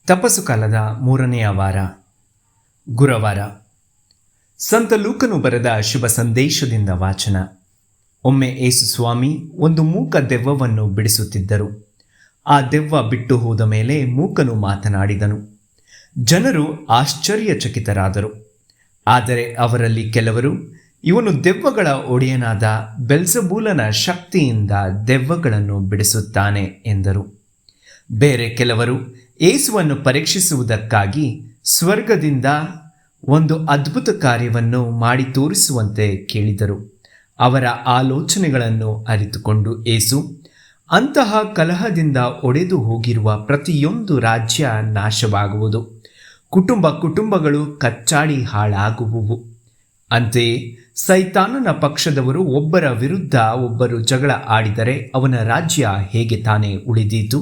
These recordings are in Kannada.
ತಪಸ್ಸು ಕಾಲದ 3ನೆಯ ವಾರ, ಗುರುವಾರ. ಸಂತ ಲೂಕನು ಬರೆದ ಶುಭ ಸಂದೇಶದಿಂದ ವಾಚನ. ಒಮ್ಮೆ ಯೇಸು ಸ್ವಾಮಿ ಒಂದು ಮೂಕ ದೆವ್ವವನ್ನು ಬಿಡಿಸುತ್ತಿದ್ದರು. ಆ ದೆವ್ವ ಬಿಟ್ಟು ಹೋದ ಮೇಲೆ ಮೂಕನು ಮಾತನಾಡಿದನು. ಜನರು ಆಶ್ಚರ್ಯಚಕಿತರಾದರು. ಆದರೆ ಅವರಲ್ಲಿ ಕೆಲವರು, ಇವನು ದೆವ್ವಗಳ ಒಡೆಯನಾದ ಬೆಲ್ಜೆಬೂಲನ ಶಕ್ತಿಯಿಂದ ದೆವ್ವಗಳನ್ನು ಬಿಡಿಸುತ್ತಾನೆ ಎಂದರು. ಬೇರೆ ಕೆಲವರು ಯೇಸುವನ್ನು ಪರೀಕ್ಷಿಸುವುದಕ್ಕಾಗಿ ಸ್ವರ್ಗದಿಂದ ಒಂದು ಅದ್ಭುತ ಕಾರ್ಯವನ್ನು ಮಾಡಿ ತೋರಿಸುವಂತೆ ಕೇಳಿದರು. ಅವರ ಆಲೋಚನೆಗಳನ್ನು ಅರಿತುಕೊಂಡು ಯೇಸು, ಅಂತಹ ಕಲಹದಿಂದ ಒಡೆದು ಹೋಗಿರುವ ಪ್ರತಿಯೊಂದು ರಾಜ್ಯ ನಾಶವಾಗುವುದು, ಕುಟುಂಬಗಳು ಕಚ್ಚಾಡಿ ಹಾಳಾಗುವುವು. ಅಂತೆಯೇ ಸೈತಾನನ ಪಕ್ಷದವರು ಒಬ್ಬರ ವಿರುದ್ಧ ಒಬ್ಬರು ಜಗಳ ಆಡಿದರೆ ಅವನ ರಾಜ್ಯ ಹೇಗೆ ತಾನೇ ಉಳಿದೀತು?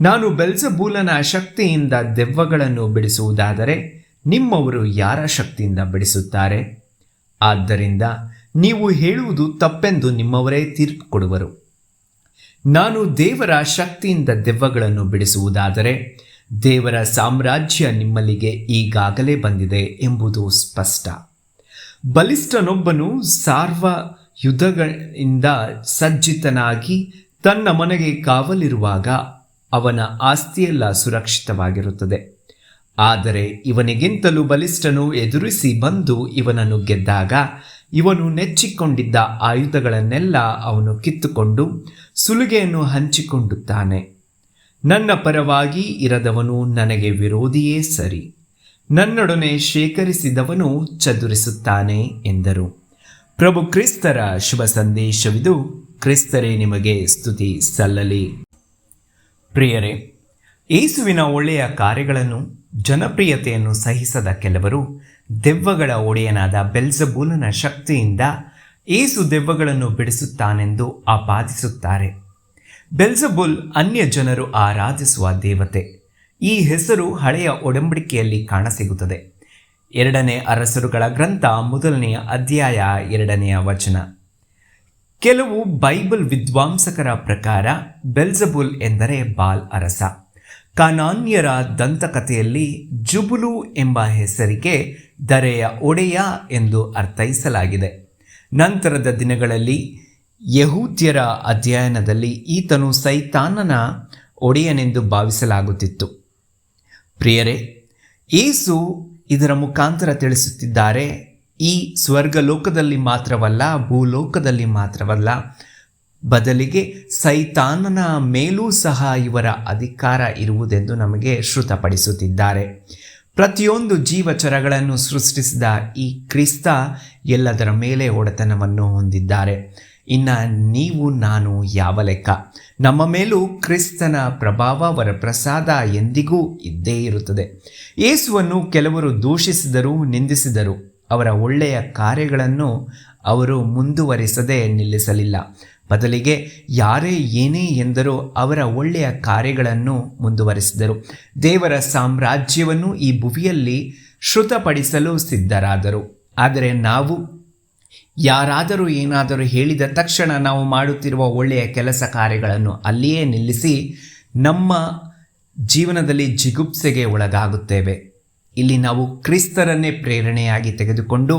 ನಾನು ಬೆಲ್ಜೆಬೂಲನ ಶಕ್ತಿಯಿಂದ ದೆವ್ವಗಳನ್ನು ಬಿಡಿಸುವುದಾದರೆ ನಿಮ್ಮವರು ಯಾರ ಶಕ್ತಿಯಿಂದ ಬಿಡಿಸುತ್ತಾರೆ? ಆದ್ದರಿಂದ ನೀವು ಹೇಳುವುದು ತಪ್ಪೆಂದು ನಿಮ್ಮವರೇ ತೀರ್ಪು ಕೊಡುವರು. ನಾನು ದೇವರ ಶಕ್ತಿಯಿಂದ ದೆವ್ವಗಳನ್ನು ಬಿಡಿಸುವುದಾದರೆ ದೇವರ ಸಾಮ್ರಾಜ್ಯ ನಿಮ್ಮಲ್ಲಿಗೆ ಈಗಾಗಲೇ ಬಂದಿದೆ ಎಂಬುದು ಸ್ಪಷ್ಟ. ಬಲಿಷ್ಠನೊಬ್ಬನು ಯುದ್ಧಗಳಿಂದ ಸಜ್ಜಿತನಾಗಿ ತನ್ನ ಮನೆಗೆ ಕಾವಲಿರುವಾಗ ಅವನ ಆಸ್ತಿಯೆಲ್ಲ ಸುರಕ್ಷಿತವಾಗಿರುತ್ತದೆ. ಆದರೆ ಇವನಿಗಿಂತಲೂ ಬಲಿಷ್ಠನು ಎದುರಿಸಿ ಬಂದು ಇವನನ್ನು ಗೆದ್ದಾಗ ಇವನು ನೆಚ್ಚಿಕೊಂಡಿದ್ದ ಆಯುಧಗಳನ್ನೆಲ್ಲ ಅವನು ಕಿತ್ತುಕೊಂಡು ಸುಲಿಗೆಯನ್ನು ಹಂಚಿಕೊಂಡುತ್ತಾನೆ. ನನ್ನ ಪರವಾಗಿ ಇರದವನು ನನಗೆ ವಿರೋಧಿಯೇ ಸರಿ, ನನ್ನೊಡನೆ ಶೇಖರಿಸಿದವನು ಚದುರಿಸುತ್ತಾನೆ ಎಂದರು. ಪ್ರಭು ಕ್ರಿಸ್ತರ ಶುಭ ಸಂದೇಶವಿದು. ಕ್ರಿಸ್ತರೇ ನಿಮಗೆ ಸ್ತುತಿ ಸಲ್ಲಲಿ. ಪ್ರಿಯರೇ, ಯೇಸುವಿನ ಒಳ್ಳೆಯ ಕಾರ್ಯಗಳನ್ನು ಜನಪ್ರಿಯತೆಯನ್ನು ಸಹಿಸದ ಕೆಲವರು ದೆವ್ವಗಳ ಒಡೆಯನಾದ ಬೆಲ್ಜೆಬೂಲನ ಶಕ್ತಿಯಿಂದ ಯೇಸು ದೆವ್ವಗಳನ್ನು ಬಿಡಿಸುತ್ತಾನೆಂದು ಆಪಾದಿಸುತ್ತಾರೆ. ಬೆಲ್ಜೆಬೂಲ್ ಅನ್ಯ ಜನರು ಆರಾಧಿಸುವ ದೇವತೆ. ಈ ಹೆಸರು ಹಳೆಯ ಒಡಂಬಡಿಕೆಯಲ್ಲಿ ಕಾಣಸಿಗುತ್ತದೆ. 2ನೇ ಅರಸರುಗಳ ಗ್ರಂಥ 1ನೇ ಅಧ್ಯಾಯ 2ನೇ ವಚನ. ಕೆಲವು ಬೈಬಲ್ ವಿದ್ವಾಂಸಕರ ಪ್ರಕಾರ ಬೆಲ್ಜೆಬೂಲ್ ಎಂದರೆ ಬಾಲ್ ಅರಸ. ಕಾನಾನ್ಯರ ದಂತಕಥೆಯಲ್ಲಿ ಜುಬುಲು ಎಂಬ ಹೆಸರಿಗೆ ಧರೆಯ ಒಡೆಯ ಎಂದು ಅರ್ಥೈಸಲಾಗಿದೆ. ನಂತರದ ದಿನಗಳಲ್ಲಿ ಯಹೂದ್ಯರ ಅಧ್ಯಯನದಲ್ಲಿ ಈತನು ಸೈತಾನನ ಒಡೆಯನೆಂದು ಭಾವಿಸಲಾಗುತ್ತಿತ್ತು. ಪ್ರಿಯರೇ, ಯೇಸು ಇದರ ಮುಖಾಂತರ ತಿಳಿಸುತ್ತಿದ್ದಾರೆ, ಈ ಸ್ವರ್ಗಲೋಕದಲ್ಲಿ ಮಾತ್ರವಲ್ಲ, ಭೂಲೋಕದಲ್ಲಿ ಮಾತ್ರವಲ್ಲ, ಬದಲಿಗೆ ಸೈತಾನನ ಮೇಲೂ ಸಹ ಇವರ ಅಧಿಕಾರ ಇರುವುದೆಂದು ನಮಗೆ ಶ್ರುತಪಡಿಸುತ್ತಿದ್ದಾರೆ. ಪ್ರತಿಯೊಂದು ಜೀವಚರಗಳನ್ನು ಸೃಷ್ಟಿಸಿದ ಈ ಕ್ರಿಸ್ತ ಎಲ್ಲದರ ಮೇಲೆ ಒಡೆತನವನ್ನು ಹೊಂದಿದ್ದಾರೆ. ಇನ್ನು ನೀವು ನಾನು ಯಾವ ಲೆಕ್ಕ? ನಮ್ಮ ಮೇಲೂ ಕ್ರಿಸ್ತನ ಪ್ರಭಾವ, ಅವರ ಪ್ರಸಾದ ಎಂದಿಗೂ ಇದ್ದೇ ಇರುತ್ತದೆ. ಯೇಸುವನ್ನು ಕೆಲವರು ದೂಷಿಸಿದರು, ನಿಂದಿಸಿದರು. ಅವರ ಒಳ್ಳೆಯ ಕಾರ್ಯಗಳನ್ನು ಅವರು ಮುಂದುವರಿಸದೆ ನಿಲ್ಲಿಸಲಿಲ್ಲ. ಬದಲಿಗೆ ಯಾರೇ ಏನೇ ಎಂದರೂ ಅವರ ಒಳ್ಳೆಯ ಕಾರ್ಯಗಳನ್ನು ಮುಂದುವರಿಸಿದರು. ದೇವರ ಸಾಮ್ರಾಜ್ಯವನ್ನು ಈ ಭುವಿಯಲ್ಲಿ ಶ್ರುತಪಡಿಸಲು ಸಿದ್ಧರಾದರು. ಆದರೆ ನಾವು ಯಾರಾದರೂ ಏನಾದರೂ ಹೇಳಿದ ತಕ್ಷಣ ನಾವು ಮಾಡುತ್ತಿರುವ ಒಳ್ಳೆಯ ಕೆಲಸ ಕಾರ್ಯಗಳನ್ನು ಅಲ್ಲಿಯೇ ನಿಲ್ಲಿಸಿ ನಮ್ಮ ಜೀವನದಲ್ಲಿ ಜಿಗುಪ್ಸೆಗೆ ಒಳಗಾಗುತ್ತೇವೆ. ಇಲ್ಲಿ ನಾವು ಕ್ರಿಸ್ತರನ್ನೇ ಪ್ರೇರಣೆಯಾಗಿ ತೆಗೆದುಕೊಂಡು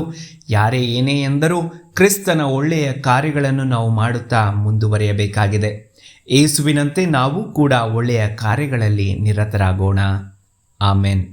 ಯಾರೇ ಏನೇ ಎಂದರೂ ಕ್ರಿಸ್ತನ ಒಳ್ಳೆಯ ಕಾರ್ಯಗಳನ್ನು ನಾವು ಮಾಡುತ್ತಾ ಮುಂದುವರಿಯಬೇಕಾಗಿದೆ. ಯೇಸುವಿನಂತೆ ನಾವು ಕೂಡ ಒಳ್ಳೆಯ ಕಾರ್ಯಗಳಲ್ಲಿ ನಿರತರಾಗೋಣ. ಆಮೆನ್.